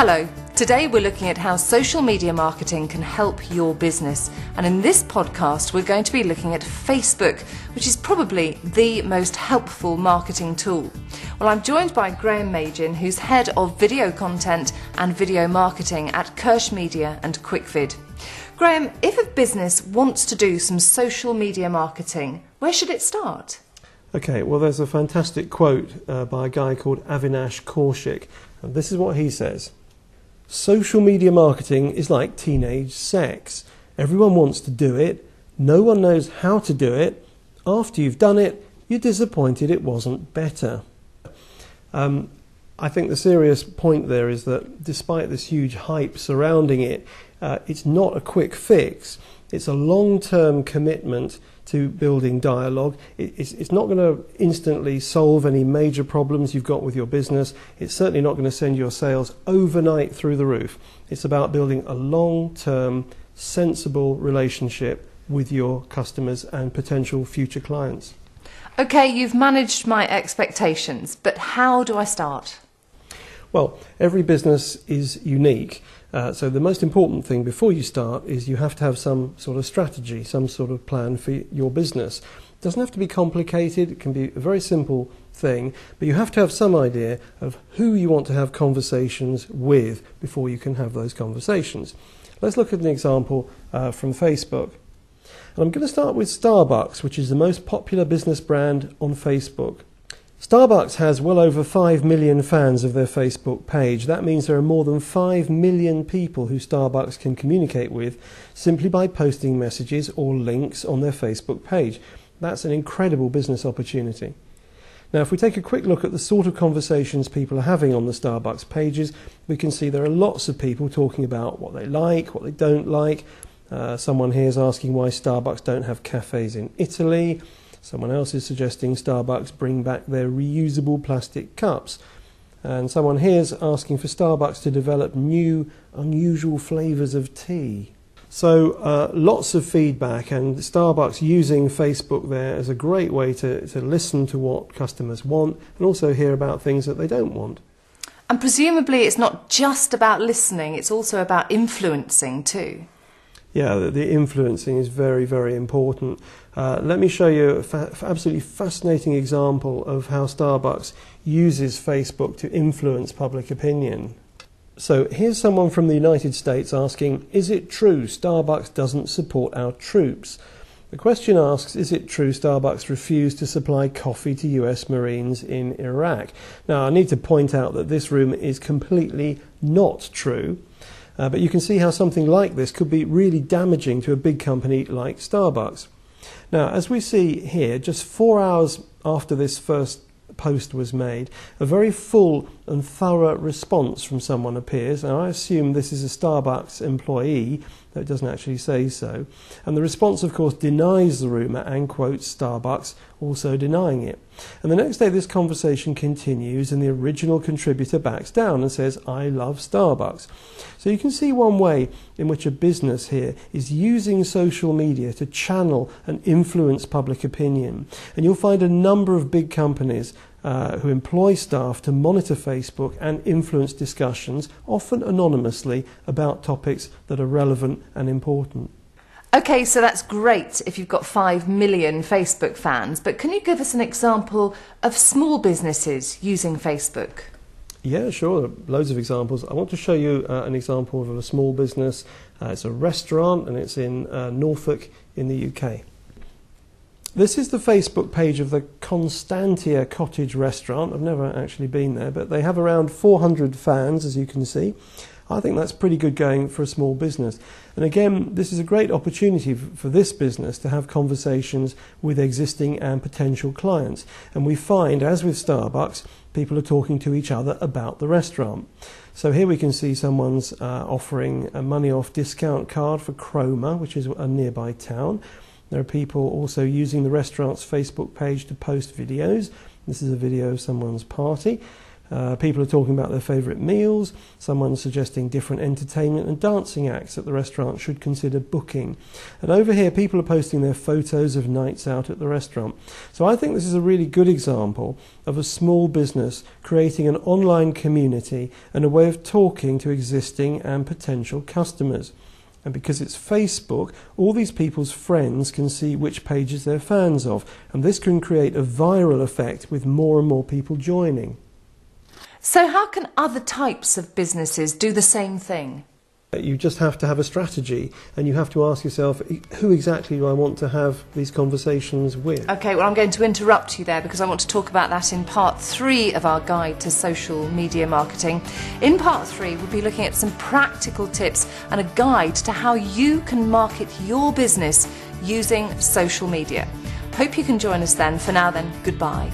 Hello, today we're looking at how social media marketing can help your business, and in this podcast we're going to be looking at Facebook, which is probably the most helpful marketing tool. Well, I'm joined by Graham Magin, who's head of video content and video marketing at Kirsch Media and QuickVid. Graham, if a business wants to do some social media marketing, where should it start? Okay, well there's a fantastic quote by a guy called Avinash Kaushik, and this is what he says. Social media marketing is like teenage sex. Everyone wants to do it. No one knows how to do it. After you've done it, you're disappointed it wasn't better. I think the serious point there is that despite this huge hype surrounding it, it's not a quick fix. It's a long-term commitment to building dialogue. It's not going to instantly solve any major problems you've got with your business. It's certainly not going to send your sales overnight through the roof. It's about building a long-term, sensible relationship with your customers and potential future clients. Okay, you've managed my expectations, but how do I start? Well, every business is unique. So the most important thing before you start is you have to have some sort of strategy, some sort of plan for your business. It doesn't have to be complicated. It can be a very simple thing, but you have to have some idea of who you want to have conversations with before you can have those conversations. Let's look at an example from Facebook. And I'm going to start with Starbucks, which is the most popular business brand on Facebook. Starbucks has well over 5 million fans of their Facebook page. That means there are more than 5 million people who Starbucks can communicate with simply by posting messages or links on their Facebook page. That's an incredible business opportunity. Now, if we take a quick look at the sort of conversations people are having on the Starbucks pages, we can see there are lots of people talking about what they like, what they don't like. Someone here is asking why Starbucks don't have cafes in Italy. Someone else is suggesting Starbucks bring back their reusable plastic cups. And someone here is asking for Starbucks to develop new, unusual flavours of tea. So lots of feedback, and Starbucks using Facebook there as a great way to listen to what customers want and also hear about things that they don't want. And presumably it's not just about listening, it's also about influencing too. Yeah, the influencing is very, very important. Let me show you an absolutely fascinating example of how Starbucks uses Facebook to influence public opinion. So here's someone from the United States asking, is it true Starbucks doesn't support our troops? The question asks, is it true Starbucks refused to supply coffee to US Marines in Iraq? Now, I need to point out that this rumour is completely not true. But you can see how something like this could be really damaging to a big company like Starbucks. Now, as we see here, just 4 hours after this first post was made, a very full and thorough response from someone appears, and I assume this is a Starbucks employee, though it doesn't actually say so. And the response, of course, denies the rumour and quotes Starbucks, also denying it. And the next day this conversation continues and the original contributor backs down and says, I love Starbucks. So you can see one way in which a business here is using social media to channel and influence public opinion. And you'll find a number of big companies who employ staff to monitor Facebook and influence discussions, often anonymously, about topics that are relevant and important. Okay, so that's great if you've got 5 million Facebook fans, but can you give us an example of small businesses using Facebook? Yeah, sure. There are loads of examples. I want to show you an example of a small business. It's a restaurant and it's in Norfolk in the UK. This is the Facebook page of the Constantia Cottage restaurant. I've never actually been there, but they have around 400 fans, as you can see. I think that's pretty good going for a small business. And again, this is a great opportunity for this business to have conversations with existing and potential clients. And we find, as with Starbucks, people are talking to each other about the restaurant. So here we can see someone's offering a money off discount card for Cromer, which is a nearby town. There are people also using the restaurant's Facebook page to post videos. This is a video of someone's party. People are talking about their favourite meals. Someone's suggesting different entertainment and dancing acts that the restaurant should consider booking. And over here, people are posting their photos of nights out at the restaurant. So I think this is a really good example of a small business creating an online community and a way of talking to existing and potential customers. And because it's Facebook, all these people's friends can see which pages they're fans of. And this can create a viral effect with more and more people joining. So how can other types of businesses do the same thing? You just have to have a strategy, and you have to ask yourself, who exactly do I want to have these conversations with? Okay, well, I'm going to interrupt you there because I want to talk about that in part 3 of our guide to social media marketing. In part 3, we'll be looking at some practical tips and a guide to how you can market your business using social media. Hope you can join us then. For now then, goodbye.